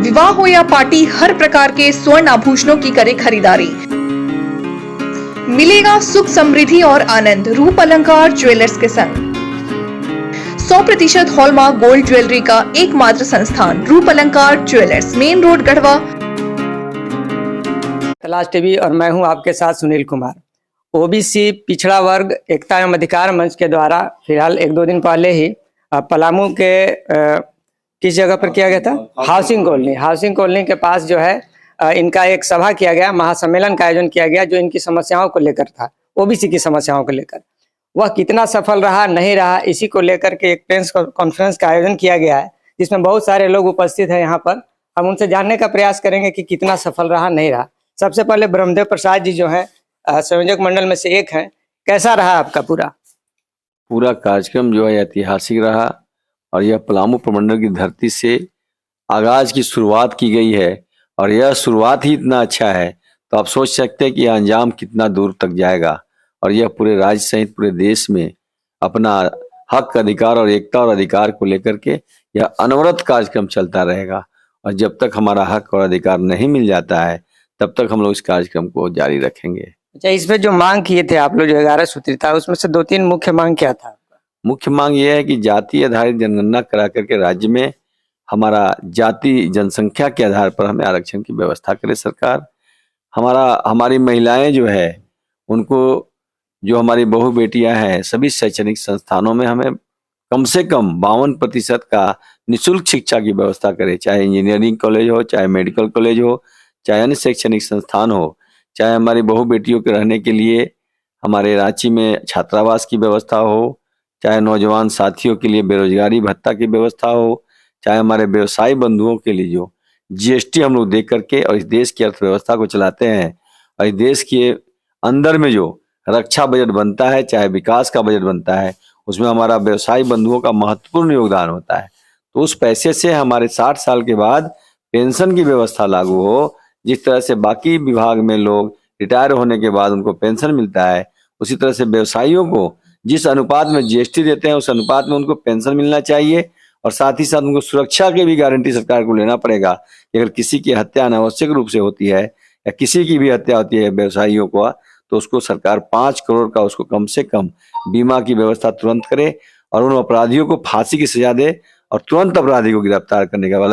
विवाह हो या पार्टी, हर प्रकार के स्वर्ण आभूषणों की करे खरीदारी। मिलेगा सुख, समृद्धि और आनंद रूप अलंकार ज्वेलर्स के संग। 100% हॉलमार्क गोल्ड ज्वेलरी का एकमात्र संस्थान रूप अलंकार ज्वेलर्स, मेन रोड, गढ़वा। तलाश टीवी और मैं हूं आपके साथ सुनील कुमार। ओबीसी पिछड़ा वर्ग एकता एवं अधिकार मंच के द्वारा फिलहाल 1-2 दिन पहले ही पलामू के किस जगह पर किया गया था, हाउसिंग कॉलोनी के पास जो है इनका एक सभा किया गया, महासम्मेलन का आयोजन किया गया जो इनकी समस्याओं को लेकर था, ओबीसी की समस्याओं को लेकर। वह कितना सफल रहा नहीं रहा, इसी को लेकर के एक प्रेस कॉन्फ्रेंस का आयोजन किया गया है जिसमें बहुत सारे लोग उपस्थित हैं। यहाँ पर हम उनसे जानने का प्रयास करेंगे कि कितना सफल रहा नहीं रहा। सबसे पहले ब्रह्मदेव प्रसाद जी जो है संयोजक मंडल में से एक हैं, कैसा रहा आपका पूरा कार्यक्रम जो है ऐतिहासिक रहा और यह पलामू प्रमंडल की धरती से आगाज की शुरुआत की गई है और यह शुरुआत ही इतना अच्छा है तो आप सोच सकते हैं कि यह अंजाम कितना दूर तक जाएगा और यह पूरे राज्य सहित पूरे देश में अपना हक, अधिकार और एकता और अधिकार को लेकर के यह अनवरत कार्यक्रम चलता रहेगा और जब तक हमारा हक और अधिकार नहीं मिल जाता है तब तक हम लोग इस कार्यक्रम को जारी रखेंगे। अच्छा, इसमें जो मांग किए थे आप लोग, जो 11 सूत्री था, उसमें से 2-3 मुख्य मांग क्या था? मुख्य मांग यह है कि जाति आधारित जनगणना करा करके राज्य में हमारा जाति जनसंख्या के आधार पर हमें आरक्षण की व्यवस्था करे सरकार। हमारी महिलाएं जो है उनको, जो हमारी बहू बेटियां हैं, सभी शैक्षणिक संस्थानों में हमें कम से कम 52% का निःशुल्क शिक्षा की व्यवस्था करे, चाहे इंजीनियरिंग कॉलेज हो, चाहे मेडिकल कॉलेज हो, चाहे अन्य शैक्षणिक संस्थान हो, चाहे हमारी बहू बेटियों के रहने के लिए हमारे रांची में छात्रावास की व्यवस्था हो, चाहे नौजवान साथियों के लिए बेरोजगारी भत्ता की व्यवस्था हो, चाहे हमारे व्यवसायी बंधुओं के लिए जो जीएसटी हम लोग दे करके और इस देश की अर्थव्यवस्था को चलाते हैं और इस देश के अंदर में जो रक्षा बजट बनता है, चाहे विकास का बजट बनता है, उसमें हमारा व्यवसायी बंधुओं का महत्वपूर्ण योगदान होता है। तो उस पैसे से हमारे 60 साल के बाद पेंशन की व्यवस्था लागू हो, जिस तरह से बाकी विभाग में लोग रिटायर होने के बाद उनको पेंशन मिलता है, उसी तरह से व्यवसायियों को जिस अनुपात में जीएसटी देते हैं उस अनुपात में उनको पेंशन मिलना चाहिए और साथ ही साथ उनको सुरक्षा की भी गारंटी सरकार को लेना पड़ेगा कि अगर किसी की हत्या अनावश्यक रूप से होती है या किसी की भी हत्या होती है व्यवसायियों को, तो उसको सरकार 5 करोड़ का उसको कम से कम बीमा की व्यवस्था तुरंत करे और उन अपराधियों को फांसी की सजा दे और तुरंत अपराधी को गिरफ्तार करने का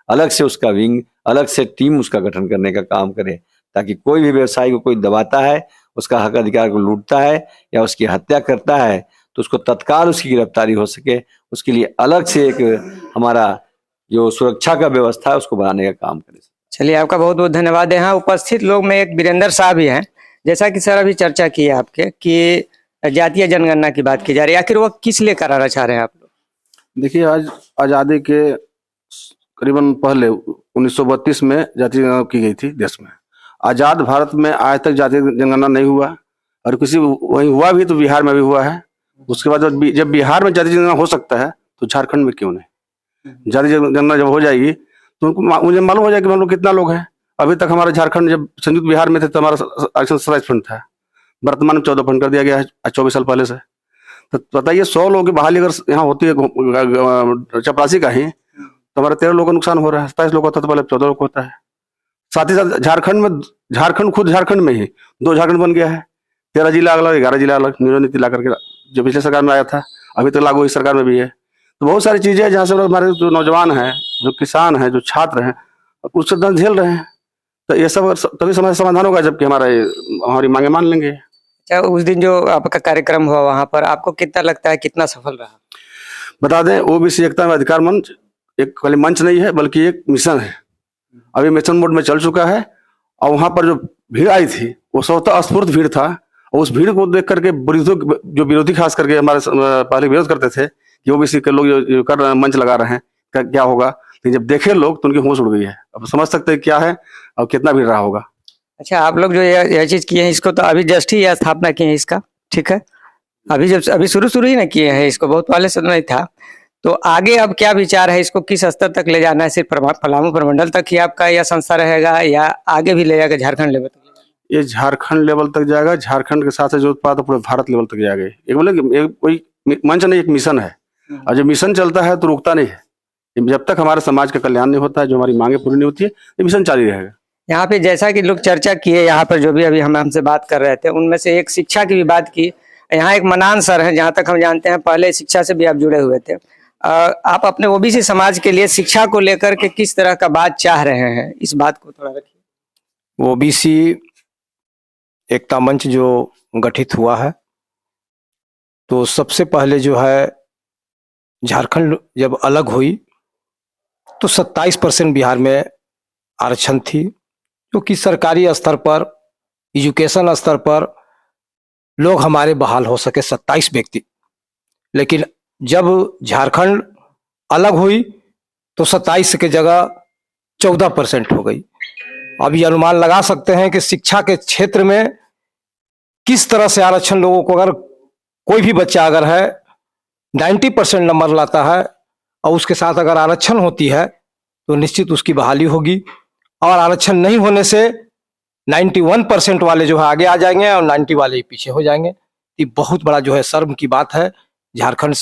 अलग से उसका विंग, अलग से टीम उसका गठन करने का काम करे, ताकि कोई भी व्यवसायी को कोई दबाता है, उसका हक अधिकार को लूटता है या उसकी हत्या करता है तो उसको तत्काल उसकी गिरफ्तारी हो सके, उसके लिए अलग से एक हमारा जो सुरक्षा का व्यवस्था है उसको बढ़ाने का काम करें। चलिए, आपका बहुत बहुत धन्यवाद। यहाँ उपस्थित लोग में एक वीरेंद्र साहब भी हैं। जैसा कि सर अभी चर्चा की है आपके कि जातीय जनगणना की बात की जा रही है, आखिर वो किस लिए कराना चाह रहे हैं आप लोग? देखिए, आज आज़ादी के करीबन पहले 1932 में जातीय जनगणना की गई थी देश में। आज़ाद भारत में आज तक जातीय जनगणना नहीं हुआ और किसी वहीं हुआ भी तो बिहार में भी हुआ है। उसके बाद जब बिहार में जातीय जनगणना हो सकता है तो झारखंड में क्यों नहीं? जातीय जनगणना जब हो जाएगी तो मुझे मालूम हो जाएगा कि हम लोग कितना लोग हैं। अभी तक हमारा झारखंड जब संयुक्त बिहार में थे तो हमारा आरक्षण 27% था, वर्तमान में 14% कर दिया गया है 24 साल पहले से। तो बताइए, 100 लोगों की बहाली अगर यहाँ होती है चपरासी का ही तो हमारे 13 लोगों का नुकसान हो रहा है। 27 लोग होता तो पहले 14 लोग होता है। साथ ही साथ झारखंड में ही 2 झारखंड बन गया है, 13 जिला अलग, 11 जिला अलग, नीति ला करके जो पिछले सरकार में आया था, अभी तक लागू इस सरकार में भी है। तो बहुत सारी चीजें जहाँ से हमारे जो नौजवान हैं, जो किसान हैं, जो छात्र हैं, उससे दर्द झेल रहे हैं। तो ये सब तभी समस्या समाधान होगा जबकि हमारी मांगे मान लेंगे। अच्छा, उस दिन जो आपका कार्यक्रम हुआ वहां पर आपको कितना लगता है कितना सफल रहा? बता दें, ओबीसी एकता एवं अधिकार मंच एक खाली मंच नहीं है बल्कि एक मिशन है। अभी मिशन मोड में चल चुका है और वहां पर जो भीड़ आई थी वो स्वतः स्फूर्त भीड़ था और उस भीड़ को देख करके विरोधी खास करके हमारे पहले विरोध करते थे कि ओबीसी के लोग जो कर रहे हैं, मंच लगा रहे हैं, क्या होगा। लेकिन जब देखे लोग तो उनकी होश उड़ गई है। अब समझ सकते हैं क्या है और कितना भीड़ रहा होगा। अच्छा, आप लोग जो यह चीज किए हैं, इसको तो अभी जस्ट ही स्थापना की है इसका, ठीक है? अभी शुरू ही ना किए हैं इसको, बहुत पहले से नहीं था। तो आगे अब क्या विचार है, इसको किस स्तर तक ले जाना है? सिर्फ पलामू प्रमंडल तक ही आपका यह संस्था रहेगा या आगे भी ले जाएगा झारखंड लेवल तक? ये झारखंड लेवल तक जाएगा। झारखंड के साथ जो उत्पाद पूरे भारत लेवल तक जाएगा। एक मतलब कोई मंच नहीं, एक मिशन है और जब मिशन चलता है तो रुकता नहीं है। जब तक हमारे समाज का कल्याण नहीं होता है, जो हमारी मांगे पूरी नहीं होती है, ये मिशन जारी रहेगा। यहाँ पे जैसा कि लोग चर्चा किए, यहाँ पर जो भी अभी हम हमसे बात कर रहे थे, उनमें से एक शिक्षा की भी बात की। यहाँ एक मनान सर हैं, जहाँ तक हम जानते हैं पहले शिक्षा से भी आप जुड़े हुए थे। आप अपने ओबीसी समाज के लिए शिक्षा को लेकर के किस तरह का बात चाह रहे हैं, इस बात को थोड़ा रखिए। ओबीसी एकता मंच जो गठित हुआ है, तो सबसे पहले जो है झारखंड जब अलग हुई तो 27% बिहार में आरक्षण थी, जो कि सरकारी स्तर पर, एजुकेशन स्तर पर लोग हमारे बहाल हो सके 27 व्यक्ति। लेकिन जब झारखंड अलग हुई तो 27 की जगह 14% हो गई। अब ये अनुमान लगा सकते हैं कि शिक्षा के क्षेत्र में किस तरह से आरक्षण लोगों को, अगर कोई भी बच्चा अगर है 90% नंबर लाता है और उसके साथ अगर आरक्षण होती है तो निश्चित उसकी बहाली होगी, और आरक्षण नहीं होने से 91% वाले जो है आगे आ जाएंगे और 90 वाले पीछे हो जाएंगे। ये बहुत बड़ा जो है शर्म की बात है। झारखंड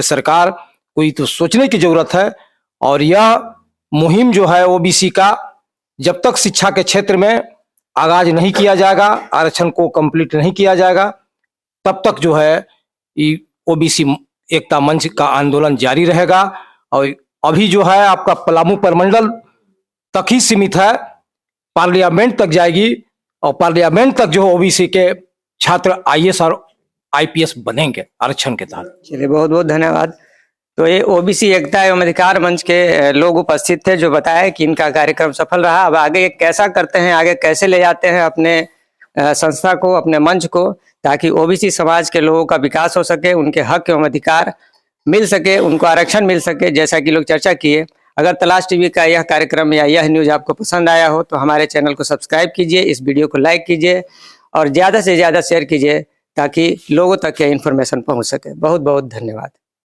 सरकार को तो सोचने की जरूरत है, और यह मुहिम जो है ओबीसी का, जब तक शिक्षा के क्षेत्र में आगाज नहीं किया जाएगा, आरक्षण को कंप्लीट नहीं किया जाएगा, तब तक जो है ओबीसी एकता मंच का आंदोलन जारी रहेगा। और अभी जो है आपका पलामू प्रमंडल तक ही सीमित है, पार्लियामेंट तक जाएगी, और पार्लियामेंट तक जो ओबीसी के छात्र आईएएस और आईपीएस बनेंगे आरक्षण के तहत। चलिए, बहुत बहुत धन्यवाद। तो ये ओबीसी एकता एवं अधिकार मंच के लोग उपस्थित थे, जो बताया कि इनका कार्यक्रम सफल रहा। अब आगे कैसा करते हैं, आगे कैसे ले जाते हैं अपने संस्था को, अपने मंच को, ताकि ओबीसी समाज के लोगों का विकास हो सके, उनके हक एवं अधिकार मिल सके, उनको आरक्षण मिल सके, जैसा कि लोग चर्चा किए। अगर तलाश टीवी का यह कार्यक्रम या यह न्यूज आपको पसंद आया हो तो हमारे चैनल को सब्सक्राइब कीजिए, इस वीडियो को लाइक कीजिए और ज़्यादा से ज़्यादा शेयर कीजिए, ताकि लोगों तक यह इन्फॉर्मेशन पहुंच सके। बहुत बहुत धन्यवाद।